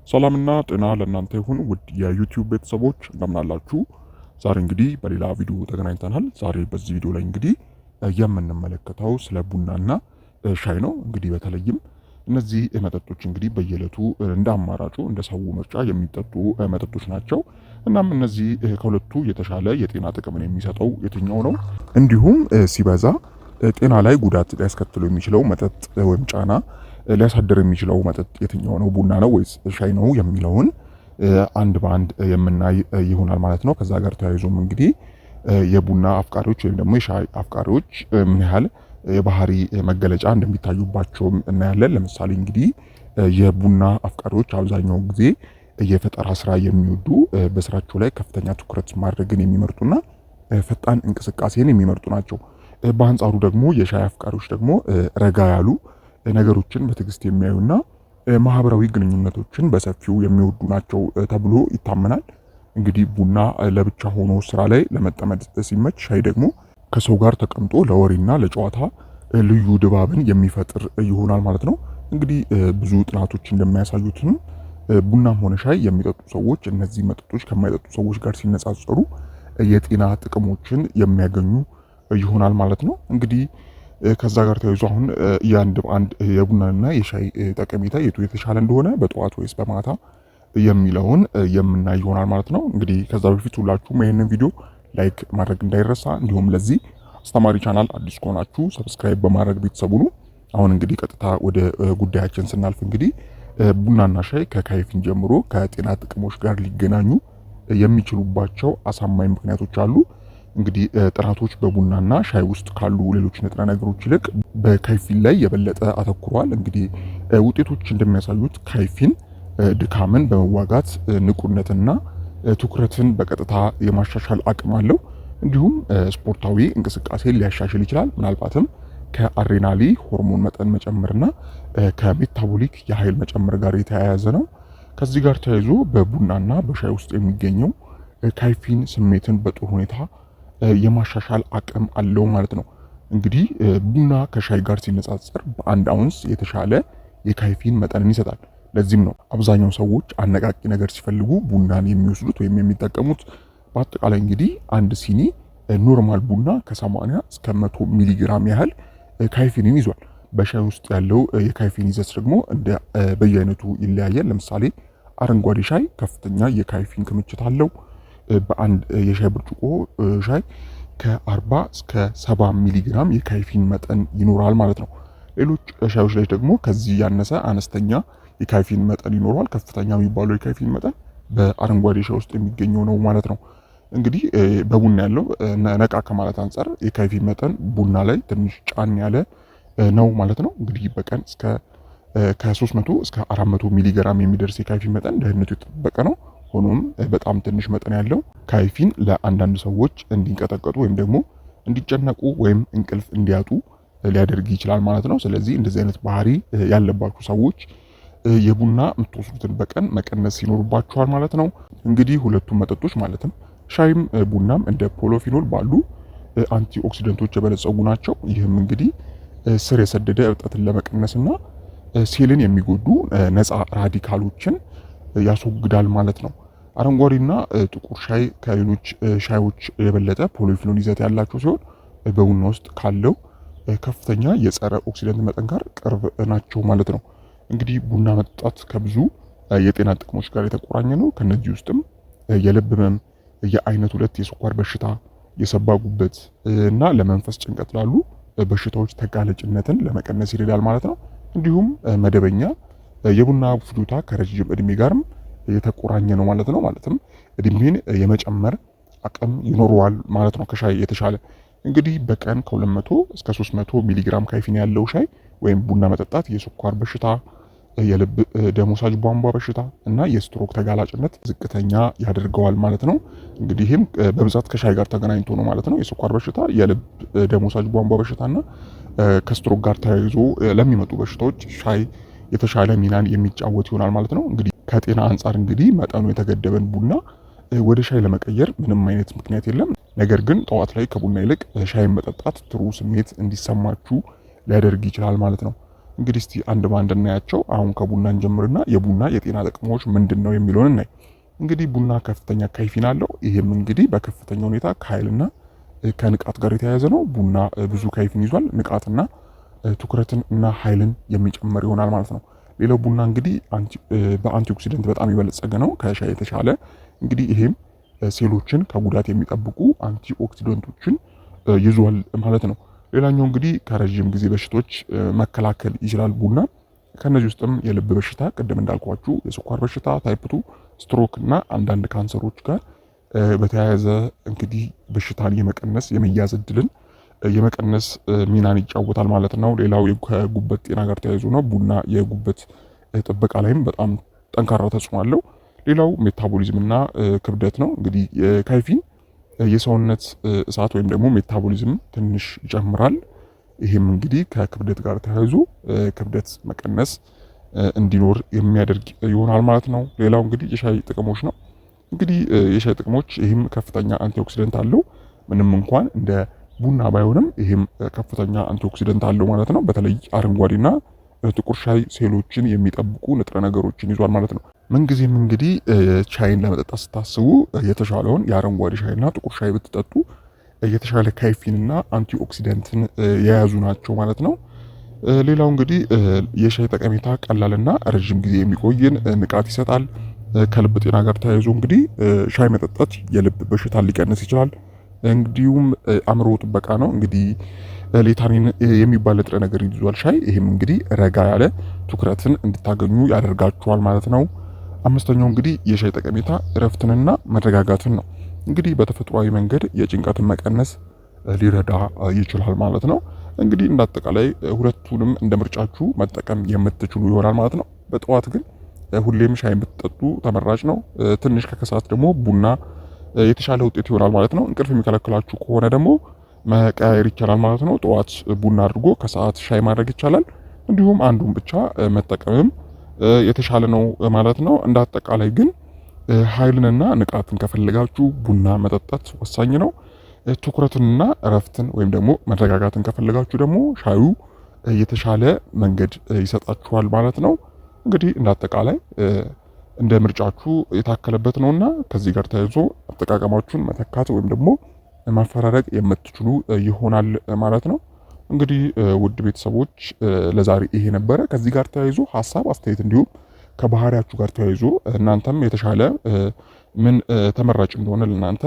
ሰላምና ጤና ለእናንተ ይሁን ውድ የዩቲዩብ ቤተሰቦች እንደምን አላችሁ? ዛሬ እንግዲህ በሌላ ቪዲዮ ተገናኝተናል። ዛሬ በዚህ ቪዲዮ ላይ እንግዲህ የምንመለከተው ስለ ቡናና ሻይ ነው። እንግዲህ በተለይም እነዚህ መጠጦች እንግዲህ በየዕለቱ እንደ አማራጩ እንደ ሰው ምርጫ የሚጠጡ መጠጦች ናቸው። እናም እነዚህ ከሁለቱ የተሻለ የጤና ጥቅምን የሚሰጠው የትኛው ነው? እንዲሁም ሲበዛ ጤና ላይ ጉዳት ሊያስከትሉ የሚችለው መጠጥ ወይም ጫና ሊያሳድር የሚችለው መጠጥ የትኛው ነው? ቡና ነው ወይስ ሻይ ነው የሚለውን አንድ በአንድ የምናይ ይሆናል ማለት ነው። ከዛ ጋር ተያይዞም እንግዲህ የቡና አፍቃሪዎች ወይም ደግሞ የሻይ አፍቃሪዎች ምን ያህል የባህሪ መገለጫ እንደሚታዩባቸውም እናያለን። ለምሳሌ እንግዲህ የቡና አፍቃሪዎች አብዛኛው ጊዜ የፈጠራ ስራ የሚወዱ በስራቸው ላይ ከፍተኛ ትኩረት ማድረግን የሚመርጡና ፈጣን እንቅስቃሴን የሚመርጡ ናቸው። በአንጻሩ ደግሞ የሻይ አፍቃሪዎች ደግሞ ረጋ ያሉ ነገሮችን በትዕግስት የሚያዩና ማህበራዊ ግንኙነቶችን በሰፊው የሚወዱ ናቸው ተብሎ ይታመናል። እንግዲህ ቡና ለብቻ ሆኖ ስራ ላይ ለመጠመድ ሲመች፣ ሻይ ደግሞ ከሰው ጋር ተቀምጦ ለወሬና ለጨዋታ ልዩ ድባብን የሚፈጥር ይሆናል ማለት ነው። እንግዲህ ብዙ ጥናቶች እንደሚያሳዩትም ቡናም ሆነ ሻይ የሚጠጡ ሰዎች እነዚህ መጠጦች ከማይጠጡ ሰዎች ጋር ሲነጻጸሩ የጤና ጥቅሞችን የሚያገኙ ይሆናል ማለት ነው። እንግዲህ ከዛ ጋር ተያይዞ አሁን አንድ የቡናና የሻይ ጠቀሜታ የቱ የተሻለ እንደሆነ በጠዋት ወይስ በማታ የሚለውን የምናይ ይሆናል ማለት ነው። እንግዲህ ከዛ በፊት ሁላችሁም ይህንን ቪዲዮ ላይክ ማድረግ እንዳይረሳ፣ እንዲሁም ለዚህ አስተማሪ ቻናል አዲስ ከሆናችሁ ሰብስክራይብ በማድረግ ቤተሰቡ ነው። አሁን እንግዲህ ቀጥታ ወደ ጉዳያችን ስናልፍ እንግዲህ ቡናና ሻይ ከካይፊን ጀምሮ ከጤና ጥቅሞች ጋር ሊገናኙ የሚችሉባቸው አሳማኝ ምክንያቶች አሉ። እንግዲህ ጥናቶች በቡናና ሻይ ውስጥ ካሉ ሌሎች ንጥረ ነገሮች ይልቅ በካይፊን ላይ የበለጠ አተኩረዋል። እንግዲህ ውጤቶች እንደሚያሳዩት ካይፊን ድካምን በመዋጋት ንቁነትና ትኩረትን በቀጥታ የማሻሻል አቅም አለው። እንዲሁም ስፖርታዊ እንቅስቃሴን ሊያሻሽል ይችላል። ምናልባትም ከአድሬናሊ ሆርሞን መጠን መጨመርና ከሜታቦሊክ የኃይል መጨመር ጋር የተያያዘ ነው። ከዚህ ጋር ተያይዞ በቡናና በሻይ ውስጥ የሚገኘው ካይፊን ስሜትን በጥሩ ሁኔታ የማሻሻል አቅም አለው ማለት ነው። እንግዲህ ቡና ከሻይ ጋር ሲነጻጸር በአንድ አውንስ የተሻለ የካይፊን መጠንን ይሰጣል። ለዚህም ነው አብዛኛው ሰዎች አነቃቂ ነገር ሲፈልጉ ቡናን የሚወስዱት ወይም የሚጠቀሙት። በአጠቃላይ እንግዲህ አንድ ሲኒ ኖርማል ቡና ከ80 እስከ 100 ሚሊግራም ያህል ካይፊንን ይዟል። በሻይ ውስጥ ያለው የካይፊን ይዘት ደግሞ እንደ በየአይነቱ ይለያያል። ለምሳሌ አረንጓዴ ሻይ ከፍተኛ የካይፊን ክምችት አለው። በአንድ የሻይ ብርጭቆ ሻይ ከ40 እስከ 70 ሚሊግራም የካይፊን መጠን ይኖራል ማለት ነው። ሌሎች ሻዮች ላይ ደግሞ ከዚህ ያነሰ አነስተኛ የካይፊን መጠን ይኖረዋል። ከፍተኛ የሚባለው የካይፊን መጠን በአረንጓዴ ሻይ ውስጥ የሚገኘው ነው ማለት ነው። እንግዲህ በቡና ያለው ነቃ ከማለት አንጻር የካይፊን መጠን ቡና ላይ ትንሽ ጫን ያለ ነው ማለት ነው። እንግዲህ በቀን ከ300 እስከ 400 ሚሊግራም የሚደርስ የካይፊን መጠን ደህንነቱ የተጠበቀ ነው። ሆኖም በጣም ትንሽ መጠን ያለው ካይፊን ለአንዳንድ ሰዎች እንዲንቀጠቀጡ ወይም ደግሞ እንዲጨነቁ ወይም እንቅልፍ እንዲያጡ ሊያደርግ ይችላል ማለት ነው። ስለዚህ እንደዚህ አይነት ባህሪ ያለባችሁ ሰዎች የቡና የምትወስዱትን በቀን መቀነስ ይኖርባችኋል ማለት ነው። እንግዲህ ሁለቱም መጠጦች ማለትም ሻይም ቡናም እንደ ፖሎፊኖል ባሉ አንቲ ኦክሲደንቶች የበለጸጉ ናቸው። ይህም እንግዲህ ስር የሰደደ እብጠትን ለመቀነስና ሴልን የሚጎዱ ነፃ ራዲካሎችን ያስወግዳል ማለት ነው። አረንጓዴና ጥቁር ሻይ ከሌሎች ሻዮች የበለጠ ፖሊፊኖል ይዘት ያላቸው ሲሆን በቡና ውስጥ ካለው ከፍተኛ የጸረ ኦክሲደንት መጠን ጋር ቅርብ ናቸው ማለት ነው። እንግዲህ ቡና መጠጣት ከብዙ የጤና ጥቅሞች ጋር የተቆራኘ ነው። ከነዚህ ውስጥም የልብ ህመም፣ የአይነት 2 የስኳር በሽታ፣ የሰባ ጉበት እና ለመንፈስ ጭንቀት ላሉ በሽታዎች ተጋላጭነትን ለመቀነስ ይረዳል ማለት ነው። እንዲሁም መደበኛ የቡና ፍጆታ ከረጅም እድሜ ጋርም የተቆራኘ ነው ማለት ነው። ማለትም እድሜን የመጨመር አቅም ይኖረዋል ማለት ነው ከሻይ የተሻለ። እንግዲህ በቀን ከ200 እስከ 300 ሚሊግራም ካይፊን ያለው ሻይ ወይም ቡና መጠጣት የስኳር በሽታ፣ የልብ ደም ወሳጅ ቧንቧ በሽታ እና የስትሮክ ተጋላጭነት ዝቅተኛ ያደርገዋል ማለት ነው። እንግዲህ ይህም በብዛት ከሻይ ጋር ተገናኝቶ ነው ማለት ነው። የስኳር በሽታ፣ የልብ ደም ወሳጅ ቧንቧ በሽታና ከስትሮክ ጋር ተያይዞ ለሚመጡ በሽታዎች ሻይ የተሻለ ሚናን የሚጫወት ይሆናል ማለት ነው። እንግዲህ ከጤና አንጻር እንግዲህ መጠኑ የተገደበን ቡና ወደ ሻይ ለመቀየር ምንም አይነት ምክንያት የለም። ነገር ግን ጠዋት ላይ ከቡና ይልቅ ሻይን መጠጣት ጥሩ ስሜት እንዲሰማችሁ ሊያደርግ ይችላል ማለት ነው። እንግዲህ እስቲ አንድ ባንድ እናያቸው። አሁን ከቡና እንጀምርና የቡና የጤና ጥቅሞች ምንድነው የሚለውን እናይ። እንግዲህ ቡና ከፍተኛ ካይፊን አለው። ይሄም እንግዲህ በከፍተኛ ሁኔታ ከኃይልና ከንቃት ጋር የተያያዘ ነው። ቡና ብዙ ካይፊን ይዟል። ንቃትና ትኩረትን እና ኃይልን የሚጨምር ይሆናል ማለት ነው። ሌላው ቡና እንግዲህ በአንቲኦክሲደንት በጣም የበለጸገ ነው ከሻይ የተሻለ። እንግዲህ ይሄም ሴሎችን ከጉዳት የሚጠብቁ አንቲኦክሲደንቶችን ይዟል ማለት ነው። ሌላኛው እንግዲህ ከረዥም ጊዜ በሽቶች መከላከል ይችላል ቡና። ከነዚህ ውስጥም የልብ በሽታ፣ ቅድም እንዳልኳችሁ የስኳር በሽታ፣ ታይፕ2፣ ስትሮክ እና አንዳንድ ካንሰሮች ጋር በተያያዘ እንግዲህ በሽታን የመቀነስ የመያዝ እድልን የመቀነስ ሚናን ይጫወታል ማለት ነው። ሌላው ከጉበት ጤና ጋር ተያይዞ ነው። ቡና የጉበት ጥበቃ ላይም በጣም ጠንካራ ተጽዕኖ አለው። ሌላው ሜታቦሊዝም እና ክብደት ነው። እንግዲህ ካይፊን የሰውነት እሳት ወይም ደግሞ ሜታቦሊዝም ትንሽ ይጨምራል። ይህም እንግዲህ ከክብደት ጋር ተያይዞ ክብደት መቀነስ እንዲኖር የሚያደርግ ይሆናል ማለት ነው። ሌላው እንግዲህ የሻይ ጥቅሞች ነው። እንግዲህ የሻይ ጥቅሞች ይህም ከፍተኛ አንቲኦክሲደንት አለው። ምንም እንኳን እንደ ቡና ባይሆንም ይህም ከፍተኛ አንቲኦክሲደንት አለው ማለት ነው። በተለይ አረንጓዴና ጥቁር ሻይ ሴሎችን የሚጠብቁ ንጥረ ነገሮችን ይዟል ማለት ነው። ምንጊዜም እንግዲህ ሻይን ለመጠጣት ስታስቡ የተሻለውን የአረንጓዴ ሻይና ጥቁር ሻይ ብትጠጡ የተሻለ ካይፊንና አንቲኦክሲደንትን የያዙ ናቸው ማለት ነው። ሌላው እንግዲህ የሻይ ጠቀሜታ ቀላልና ረዥም ጊዜ የሚቆይን ንቃት ይሰጣል። ከልብ ጤና ጋር ተያይዞ እንግዲህ ሻይ መጠጣት የልብ በሽታን ሊቀንስ ይችላል። እንግዲሁም አእምሮ ጥበቃ ነው። እንግዲህ ሌታኒን የሚባል ንጥረ ነገር ይዟል ሻይ። ይህም እንግዲህ ረጋ ያለ ትኩረትን እንድታገኙ ያደርጋችኋል ማለት ነው። አምስተኛው እንግዲህ የሻይ ጠቀሜታ እረፍትንና መረጋጋትን ነው። እንግዲህ በተፈጥሯዊ መንገድ የጭንቀትን መቀነስ ሊረዳ ይችላል ማለት ነው። እንግዲህ እንዳጠቃላይ ሁለቱንም እንደ ምርጫችሁ መጠቀም የምትችሉ ይሆናል ማለት ነው። በጠዋት ግን ሁሌም ሻይ ብትጠጡ ተመራጭ ነው። ትንሽ ከከሰዓት ደግሞ ቡና የተሻለ ውጤት ይሆናል ማለት ነው። እንቅልፍ የሚከለክላችሁ ከሆነ ደግሞ መቀያየር ይቻላል ማለት ነው። ጠዋት ቡና አድርጎ ከሰዓት ሻይ ማድረግ ይቻላል። እንዲሁም አንዱን ብቻ መጠቀምም የተሻለ ነው ማለት ነው። እንደ አጠቃላይ ግን ኃይልንና ንቃትን ከፈለጋችሁ ቡና መጠጣት ወሳኝ ነው። ትኩረትንና እረፍትን ወይም ደግሞ መረጋጋትን ከፈለጋችሁ ደግሞ ሻዩ የተሻለ መንገድ ይሰጣችኋል ማለት ነው። እንግዲህ እንደ አጠቃላይ እንደ ምርጫችሁ የታከለበት ነውና ከዚህ ጋር ተያይዞ አጠቃቀማችሁን መተካት ወይም ደግሞ ማፈራረቅ የምትችሉ ይሆናል ማለት ነው። እንግዲህ ውድ ቤተሰቦች ለዛሬ ይሄ ነበረ። ከዚህ ጋር ተያይዞ ሀሳብ አስተያየት፣ እንዲሁም ከባህሪያችሁ ጋር ተያይዞ እናንተም የተሻለ ምን ተመራጭ እንደሆነ ለእናንተ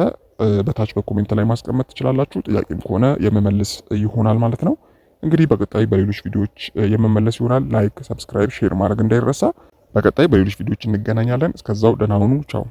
በታች በኮሜንት ላይ ማስቀመጥ ትችላላችሁ። ጥያቄም ከሆነ የመመልስ ይሆናል ማለት ነው። እንግዲህ በቀጣይ በሌሎች ቪዲዮዎች የመመለስ ይሆናል። ላይክ፣ ሰብስክራይብ፣ ሼር ማድረግ እንዳይረሳ። በቀጣይ በሌሎች ቪዲዮዎች እንገናኛለን። እስከዛው ደህና ሁኑ። ቻው።